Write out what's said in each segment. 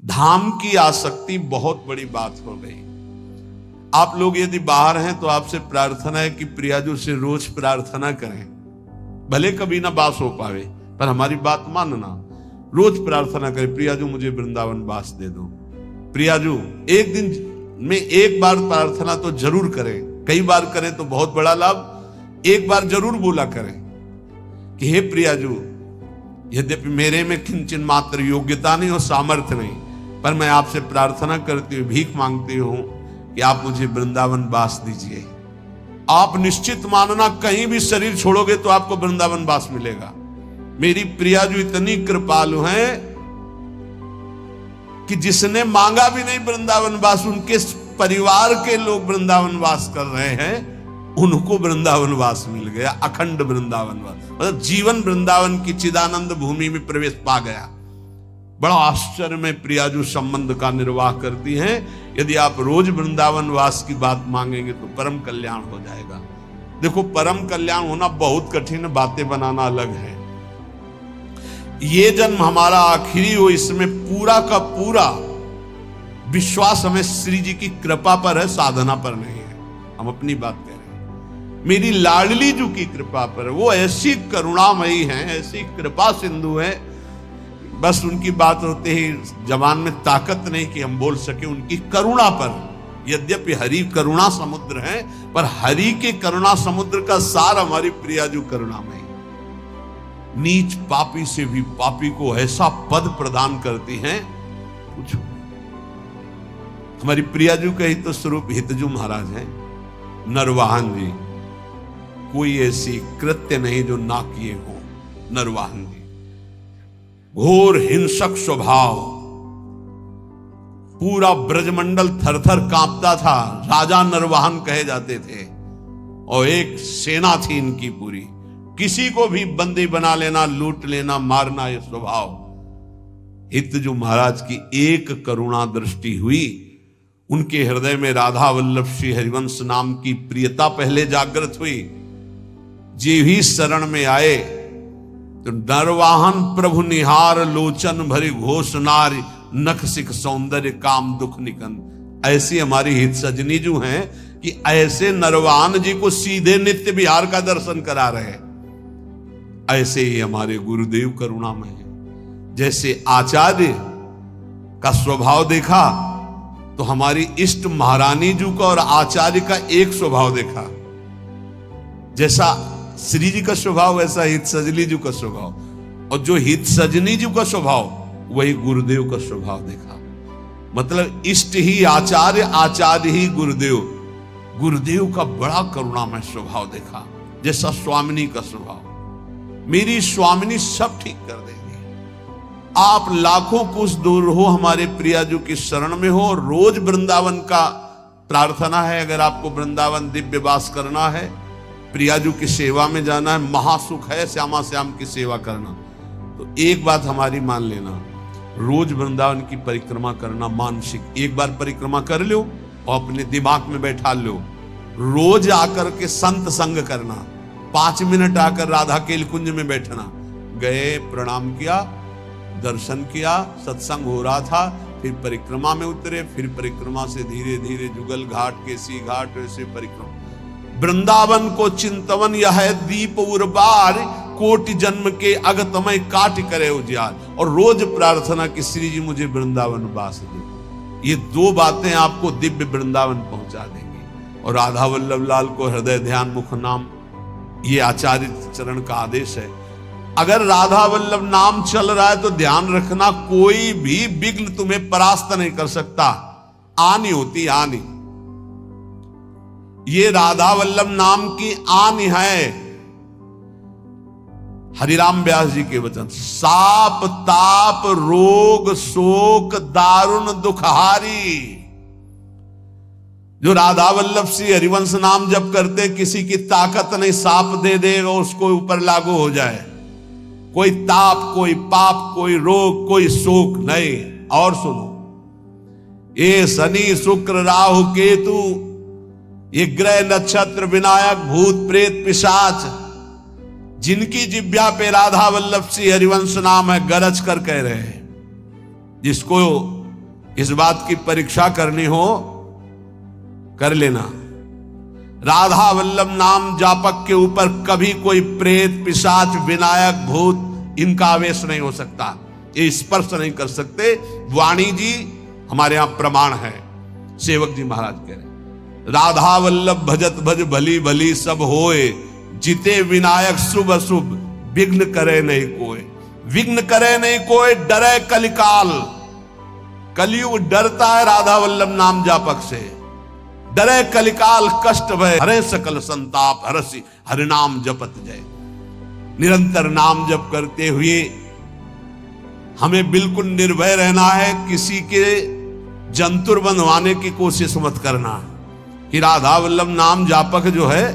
धाम की आसक्ति बहुत बड़ी बात हो गई। आप लोग यदि बाहर हैं तो आपसे प्रार्थना है कि प्रियाजू से रोज प्रार्थना करें, भले कभी ना बास हो पावे पर हमारी बात मानना, रोज प्रार्थना करें प्रियाजू मुझे वृंदावन बास दे दो। प्रियाजू एक दिन में एक बार प्रार्थना तो जरूर करें, कई बार करें तो बहुत बड़ा लाभ, एक बार जरूर बोला करें कि हे प्रियाजू, यद्यपि मेरे में किंचन मात्र योग्यता नहीं और सामर्थ्य नहीं, पर मैं आपसे प्रार्थना करती हूँ, भीख मांगती हूं कि आप मुझे वृंदावन वास दीजिए। आप निश्चित मानना कहीं भी शरीर छोड़ोगे तो आपको वृंदावन वास मिलेगा। मेरी प्रियाजू इतनी कृपालु हैं कि जिसने मांगा भी नहीं वृंदावन वास, उनके परिवार के लोग वृंदावन वास कर रहे हैं, उनको वृंदावन वास मिल गया, अखंड वृंदावन वास, मतलब जीवन वृंदावन की चिदानंद भूमि में प्रवेश पा गया। बड़ा आश्चर्य में प्रियाजू संबंध का निर्वाह करती हैं। यदि आप रोज वृंदावन वास की बात मांगेंगे तो परम कल्याण हो जाएगा। देखो, परम कल्याण होना बहुत कठिन, बातें बनाना अलग है। ये जन्म हमारा आखिरी हो, इसमें पूरा का पूरा विश्वास हमें श्री जी की कृपा पर है, साधना पर नहीं है। हम अपनी बात कह रहे हैं, मेरी लाडली जी की कृपा पर। वो ऐसी करुणामयी हैं, ऐसी कृपा सिंधु है, बस उनकी बात होते ही जबान में ताकत नहीं कि हम बोल सके उनकी करुणा पर। यद्यपि हरि करुणा समुद्र है, पर हरि के करुणा समुद्र का सार हमारी प्रियाजू करुणामयी। नीच पापी से भी पापी को ऐसा पद प्रदान करती हैं, पूछो। हमारी प्रियाजू का ही तो स्वरूप हितजू महाराज हैं, नरवाहन जी। कोई ऐसी कृत्य नहीं जो ना किए हो नरवाहन जी। घोर हिंसक स्वभाव, पूरा ब्रजमंडल थरथर कांपता था, राजा नरवाहन कहे जाते थे, और एक सेना थी इनकी पूरी। किसी को भी बंदी बना लेना, लूट लेना, मारना, ये स्वभाव। हितजू महाराज की एक करुणा दृष्टि हुई, उनके हृदय में राधा वल्लभ श्री हरिवंश नाम की प्रियता पहले जागृत हुई। जे भी शरण में आए तो नरवाहन प्रभु निहार, लोचन भरी घोष नारी, नख सिख सौंदर्य काम दुख निकन। ऐसी हमारी हित सजनी जो हैं कि ऐसे नरवाहन जी को सीधे नित्य विहार का दर्शन करा रहे हैं। ऐसे ही हमारे गुरुदेव करुणामय हैं। जैसे आचार्य का स्वभाव देखा तो हमारी इष्ट महारानी जी का और आचार्य का एक स्वभाव देखा। जैसा श्री जी का स्वभाव वैसा हित सजनी जी का स्वभाव, और जो हित सजनी जी का स्वभाव वही गुरुदेव का स्वभाव देखा। मतलब इष्ट ही आचार्य, आचार्य ही गुरुदेव। गुरुदेव का बड़ा करुणामय स्वभाव देखा, जैसा स्वामिनी का स्वभाव। मेरी स्वामिनी सब ठीक कर देंगे। आप लाखों कुछ दूर हो, हमारे प्रियाजू की शरण में हो, रोज वृंदावन का प्रार्थना है। अगर आपको वृंदावन दिव्य वास करना है, प्रियाजू की सेवा में जाना है, महासुख है श्यामा श्याम की सेवा करना, तो एक बात हमारी मान लेना, रोज वृंदावन की परिक्रमा करना। मानसिक एक बार परिक्रमा कर लो और अपने दिमाग में बैठा लो। रोज आकर के संत संग करना, 5 मिनट आकर राधा केल कुंज में बैठना। गए, प्रणाम किया, दर्शन किया, सत्संग हो रहा था, फिर परिक्रमा में उतरे, फिर परिक्रमा से धीरे धीरे जुगल घाट, केसी घाट, वैसे परिक्रमा। वृंदावन को चिंतवन यह है दीप उर्बार, कोटि जन्म के अगतमय काट करे उजियार। और रोज प्रार्थना कि श्री जी मुझे वृंदावन वास दे। ये दो बातें आपको दिव्य वृंदावन पहुंचा देंगी। और राधा वल्लभ लाल को हृदय ध्यान मुख नाम, ये आचार्य चरण का आदेश है। अगर राधा वल्लभ नाम चल रहा है तो ध्यान रखना, कोई भी विघ्न तुम्हें परास्त नहीं कर सकता। आनी होती आनी, ये राधा वल्लभ नाम की आन है। हरिराम व्यास जी के वचन, साप ताप रोग शोक दारुण दुखहारी। जो राधा वल्लभ श्री हरिवंश नाम जप करते, किसी की ताकत नहीं साप दे देगा उसको ऊपर लागू हो जाए। कोई ताप, कोई पाप, कोई रोग, कोई शोक नहीं। और सुनो, ये शनि शुक्र राहु केतु, ये ग्रह नक्षत्र विनायक भूत प्रेत पिशाच, जिनकी जिब्या पे राधा वल्लभ श्री हरिवंश नाम है, गरज कर कह रहे हैं। जिसको इस बात की परीक्षा करनी हो कर लेना। राधा वल्लभ नाम जापक के ऊपर कभी कोई प्रेत, पिशाच, विनायक, भूत इनका आवेश नहीं हो सकता, ये स्पर्श नहीं कर सकते। वाणी जी हमारे यहां प्रमाण है। सेवक जी महाराज कह रहे राधा वल्लभ भजत भज भली भली सब होए, जिते विनायक शुभ अशुभ विघ्न करे नहीं कोई। विघ्न करे नहीं कोई, डरे कलिकाल। कलयुग डरता है राधा वल्लभ नाम जापक से। डरे कलिकाल कष्ट भय, हरे सकल संताप, हरसी हरिनाम जपत जय। निरंतर नाम जप करते हुए हमें बिल्कुल निर्भय रहना है। किसी के जंतुर बंधवाने की कोशिश मत करना कि राधा वल्लभ नाम जापक जो है,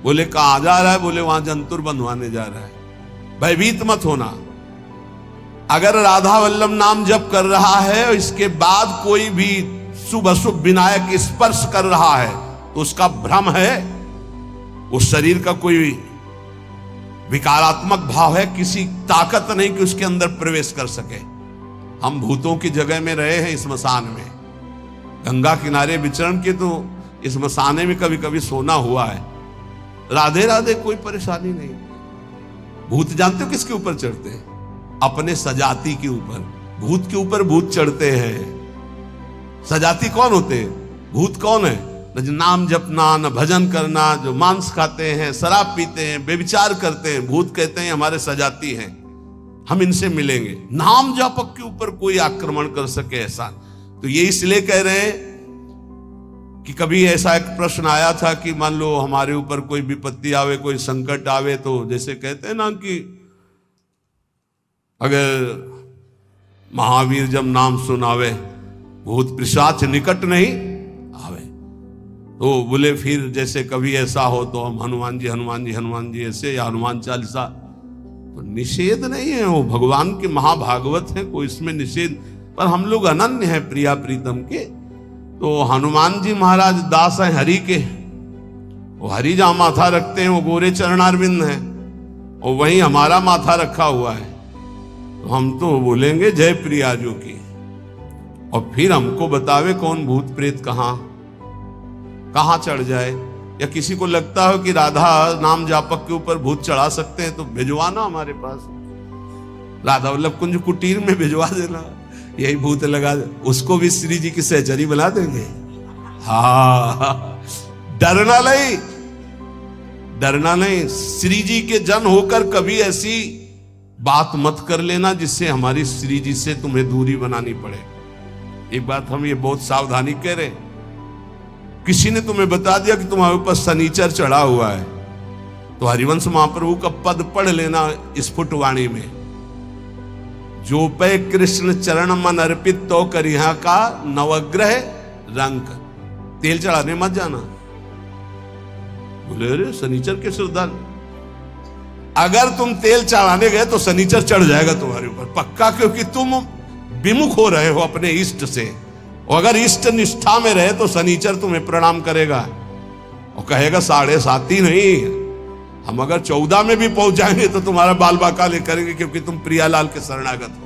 बोले कहां जा रहा है, बोले वहां जंतुर बंधवाने जा रहा है। भयभीत मत होना। अगर राधा वल्लभ नाम जप कर रहा है और इसके बाद कोई भी शुभ अशुभ विनायक स्पर्श कर रहा है तो उसका भ्रम है, उस शरीर का कोई विकारात्मक भाव है, किसी ताकत नहीं कि उसके अंदर प्रवेश कर सके। हम भूतों की जगह में रहे हैं स्मशान में, गंगा किनारे विचरण के, तो स्मशाने में कभी कभी सोना हुआ है। राधे राधे, कोई परेशानी नहीं। भूत जानते हो किसके ऊपर चढ़ते हैं? अपने सजाती के ऊपर। भूत के ऊपर भूत चढ़ते हैं। सजाती कौन होते हैं? भूत कौन है? न नाम जपना, न भजन करना, जो मांस खाते हैं, शराब पीते हैं, व्यभिचार करते हैं, भूत कहते हैं हमारे सजाती हैं, हम इनसे मिलेंगे। नाम जापक के ऊपर कोई आक्रमण कर सके ऐसा, तो ये इसलिए कह रहे हैं कि कभी ऐसा एक प्रश्न आया था कि मान लो हमारे ऊपर कोई विपत्ति आवे, कोई संकट आवे, तो जैसे कहते हैं ना कि अगर महावीर जब नाम सुनावे भूत पिशाच निकट नहीं आवे, तो बोले फिर जैसे कभी ऐसा हो तो हम हनुमान जी हनुमान जी हनुमान जी ऐसे, या हनुमान चालीसा, तो निषेध नहीं है, वो भगवान के महाभागवत है, कोई इसमें निषेध। पर हम लोग अनन्य है प्रिया प्रीतम के, तो हनुमान जी महाराज दास है हरि के, वो हरि जहां माथा रखते हैं वो गोरे चरणारविंद है, और वहीं हमारा माथा रखा हुआ है, तो हम तो बोलेंगे जय प्रिया जो की, और फिर हमको बतावे कौन भूत प्रेत कहां चढ़ जाए। या किसी को लगता हो कि राधा नाम जापक के ऊपर भूत चढ़ा सकते हैं तो भिजवाना हमारे पास, राधा वल्लभ कुंज कुटीर में भिजवा देना, यही भूत लगा दे, उसको भी श्री जी की सहचरी बना देंगे। हाँ, डरना नहीं, डरना नहीं। श्री जी के जन होकर कभी ऐसी बात मत कर लेना जिससे हमारी श्री जी से तुम्हें दूरी बनानी पड़े। एक बात हम ये बहुत सावधानी कह रहे, किसी ने तुम्हें बता दिया कि तुम्हारे ऊपर शनिचर चढ़ा हुआ है, तो हरिवंश महाप्रभु का पद पढ़ लेना स्फुटवाणी में, जो पे कृष्ण चरण मन अर्पित तो करिहा का नवग्रह रंग। तेल चढ़ाने मत जाना। बोले अरे शनिचर के श्रद्धा, अगर तुम तेल चढ़ाने गए तो शनिचर चढ़ जाएगा तुम्हारे ऊपर पक्का, क्योंकि तुम विमुख हो रहे हो अपने इष्ट से, और अगर इष्ट निष्ठा में रहे तो शनिचर तुम्हें प्रणाम करेगा और कहेगा 7.5 ही नहीं, हम अगर 14 में भी पहुंच जाएंगे तो तुम्हारा बाल बाका ले करेंगे, क्योंकि तुम प्रियालाल के शरणागत हो।